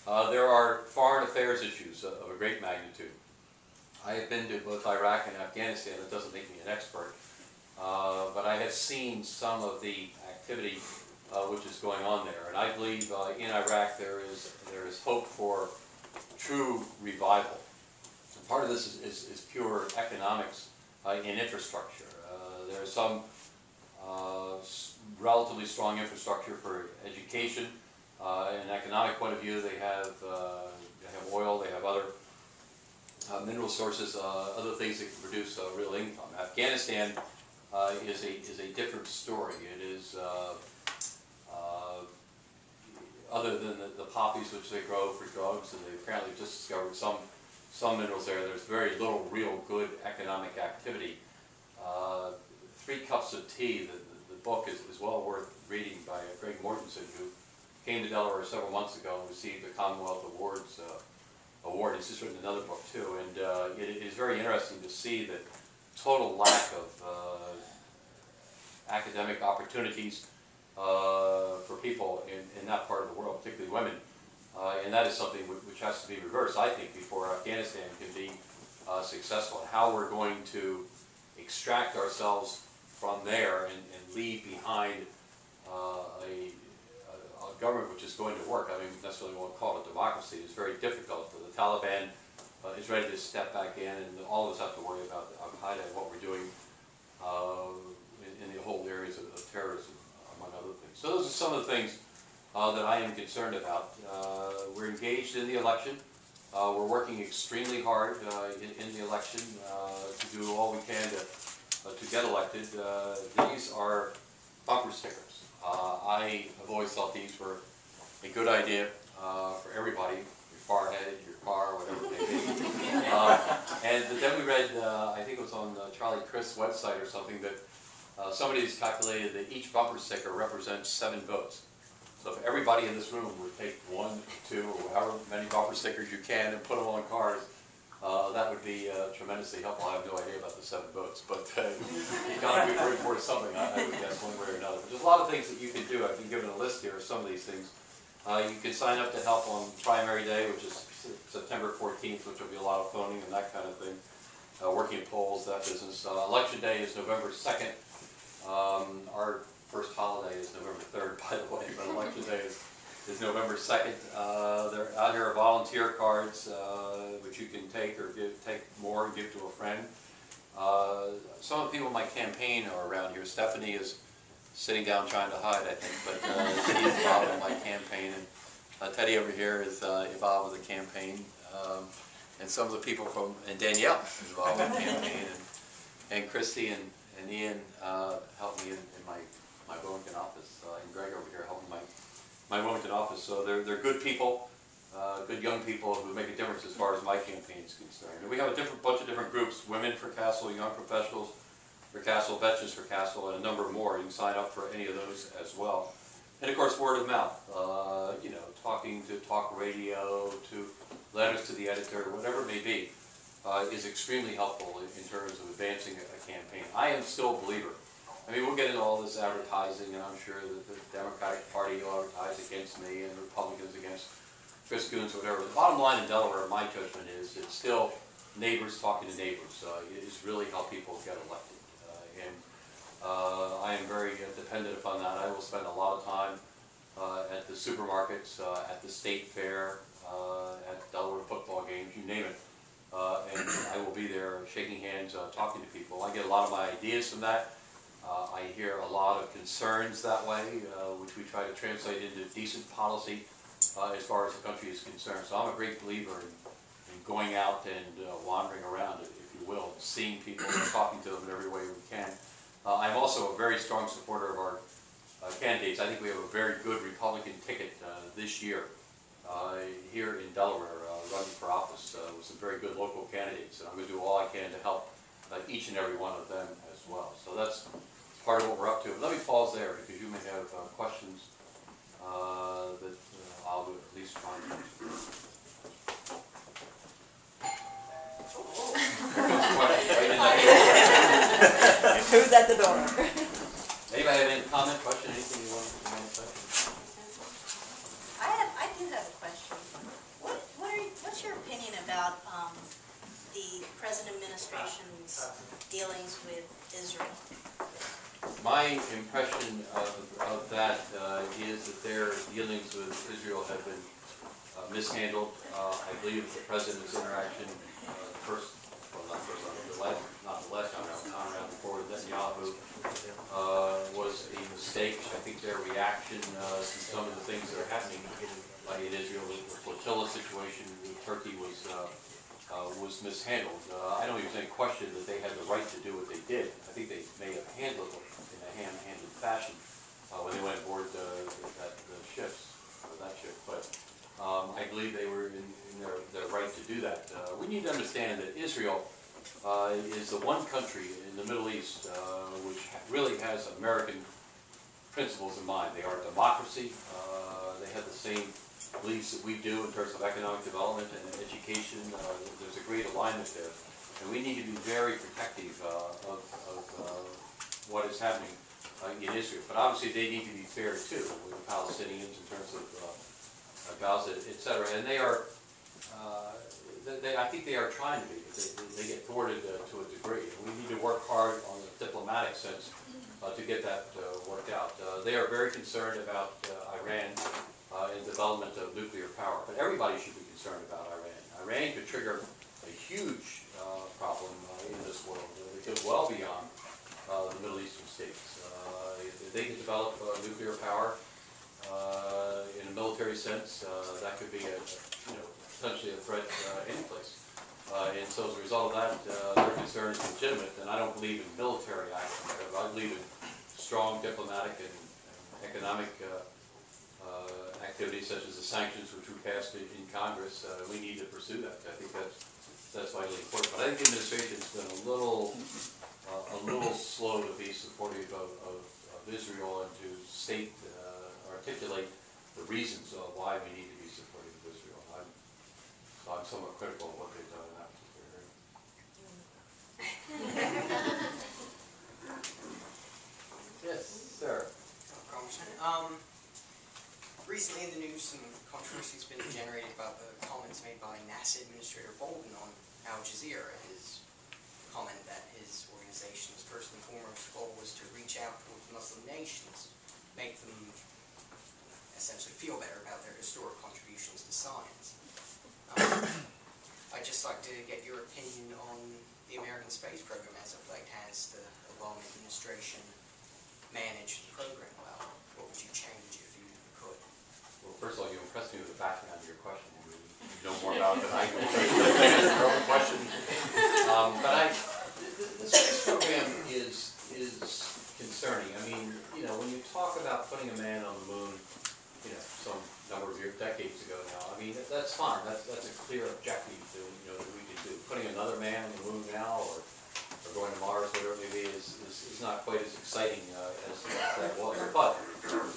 There are foreign affairs issues of a great magnitude. I have been to both Iraq and Afghanistan. That doesn't make me an expert, but I have seen some of the activity which is going on there. And I believe in Iraq there is hope for true revival. And part of this is pure economics in infrastructure. There is some relatively strong infrastructure for education. In an economic point of view, they have oil, they have other mineral sources, other things that can produce real income. Afghanistan is a different story. It is other than the poppies which they grow for drugs, and they apparently just discovered some minerals there. There's very little real good economic activity. 3 Cups of Tea, the book is well worth reading by Greg Mortensen, who came to Delaware several months ago and received the Commonwealth Awards award. He's just written another book too, and it is very interesting to see the total lack of academic opportunities for people in that part of the world, particularly women, and that is something which has to be reversed, I think, before Afghanistan can be successful. And how we're going to extract ourselves from there and leave behind a government which is going to work. I mean, necessarily won't call it democracy. It's very difficult. The Taliban is ready to step back in, and all of us have to worry about Al-Qaeda and what we're doing in the whole areas of terrorism, among other things. So those are some of the things that I am concerned about. We're engaged in the election. We're working extremely hard in the election to do all we can to get elected. These are bumper stickers. I have always thought these were a good idea for everybody, your forehead, your car, whatever it may be. And then we read, I think it was on Charlie Crist's website or something, that somebody has calculated that each bumper sticker represents 7 votes. So if everybody in this room would take 1, 2, or however many bumper stickers you can and put them on cars, that would be tremendously helpful. I have no idea about the 7 votes, but you've got to be worried for something, I would guess, one way or another. But there's a lot of things that you can do. I've been given a list here of some of these things. You can sign up to help on primary day, which is September 14th, which will be a lot of phoning and that kind of thing. Working at polls, that business. Election day is November 2nd. Our first holiday is November 3rd, by the way, but election day is November 2nd. There out here are volunteer cards, which you can take or take more and give to a friend. Some of the people in my campaign are around here. Stephanie is sitting down trying to hide, I think, but she's involved in my campaign. And Teddy over here is involved with the campaign. And some of the people and Danielle is involved in the campaign. And Christy and Ian helped me in my Wilmington office, and Greg over here helping my Wilmington office. So they're good people, good young people who make a difference as far as my campaign is concerned. And we have a bunch of different groups: Women for Castle, Young Professionals for Castle, Veterans for Castle, and a number more. You can sign up for any of those as well. And of course, word of mouth. You know, talking to talk radio, to letters to the editor, whatever it may be, is extremely helpful in terms of advancing a campaign. I am still a believer. I mean, we'll get into all this advertising, and I'm sure that the Democratic Party will advertise against me and the Republicans against Chris Coons or whatever. The bottom line in Delaware, my judgment is, it's still neighbors talking to neighbors. It is really how people get elected. I am very dependent upon that. I will spend a lot of time at the supermarkets, at the state fair, at Delaware football games, you name it. And I will be there shaking hands, talking to people. I get a lot of my ideas from that. I hear a lot of concerns that way, which we try to translate into decent policy as far as the country is concerned. So I'm a great believer in going out and wandering around, if you will, seeing people and talking to them in every way we can. I'm also a very strong supporter of our candidates. I think we have a very good Republican ticket this year here in Delaware, running for office with some very good local candidates. And I'm going to do all I can to help each and every one of them as well. So that's part of what we're up to. Let me pause there, because you may have questions that I'll at least try and answer. Who's at the door? Anybody have any comment, question, anything you want to say? I do have a question. about the present administration's dealings with Israel? My impression of that is that their dealings with Israel have been mishandled. I believe the President's interaction, not the last time around before Netanyahu, was a mistake. I think their reaction to some of the things that are happening in Israel, the flotilla situation with Turkey was mishandled. I don't think there's any question that they had the right to do what they did. I think they may have handled it in a ham-handed fashion when they went aboard that ship. But I believe they were in their right to do that. We need to understand that Israel is the one country in the Middle East which really has American principles in mind. They are a democracy. They have the same beliefs that we do in terms of economic development and education. There's a great alignment there. And we need to be very protective of what is happening in Israel. But obviously they need to be fair too with the Palestinians in terms of Gaza, etc. And they are, I think they are trying to be, but they get thwarted to a degree. And we need to work hard on the diplomatic sense to get that worked out. They are very concerned about Iran and development of nuclear power, but everybody should be concerned about Iran. Iran could trigger a huge problem in this world. It goes well beyond the Middle Eastern states. If they can develop nuclear power in a military sense, that could be potentially a threat any place. And so as a result of that, their concern is legitimate, and I don't believe in military action. I believe in strong diplomatic and economic activities such as the sanctions which we passed in Congress. We need to pursue that. I think that's vitally important. But I think the administration's been a little slow to be supportive of Israel and to state, articulate the reasons of why we need to be supportive of Israel. I'm somewhat critical of what they've done in that particular area. Yes, sir. Congressman. Recently in the news, some controversy has been generated about the comments made by NASA Administrator Bolden on Al Jazeera. His comment that his organization's first and foremost goal was to reach out towards Muslim nations, make them essentially feel better about their historic contributions to science. I'd just like to get your opinion on the American space program as of late. Has the Obama administration managed the program well? What would you change if you could? Well, first of all, you impressed me with the background of your question. You know more about it than I do. That's your own question. But the space program is concerning. I mean, when you talk about putting a man on the moon, some number of decades ago now, I mean, that's fine. That's a clear objective that we can do. Putting another man on the moon now, or going to Mars, whatever it may be, is not quite as exciting as that was. But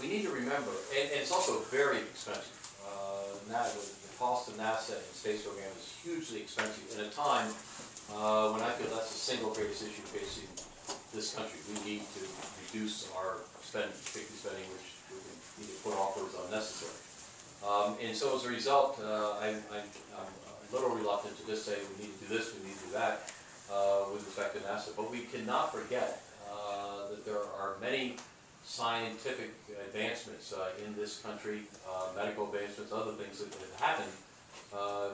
we need to remember, and it's also very expensive. The cost of NASA and space program is hugely expensive at a time when I feel that's the single greatest issue facing this country. We need to reduce our spending, particularly spending which we can either put off or is unnecessary. And so as a result, I'm a little reluctant to just say we need to do this, we need to do that with respect to NASA. But we cannot forget that there are many scientific advancements in this country, medical advancements, other things that have happened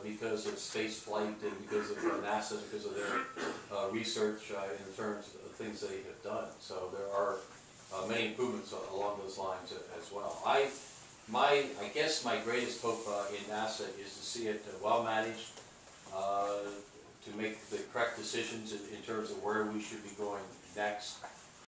because of space flight and because of NASA, because of their research in terms of things they have done. So there are many improvements along those lines as well. I guess my greatest hope in NASA is to see it well managed, to make the correct decisions in terms of where we should be going next,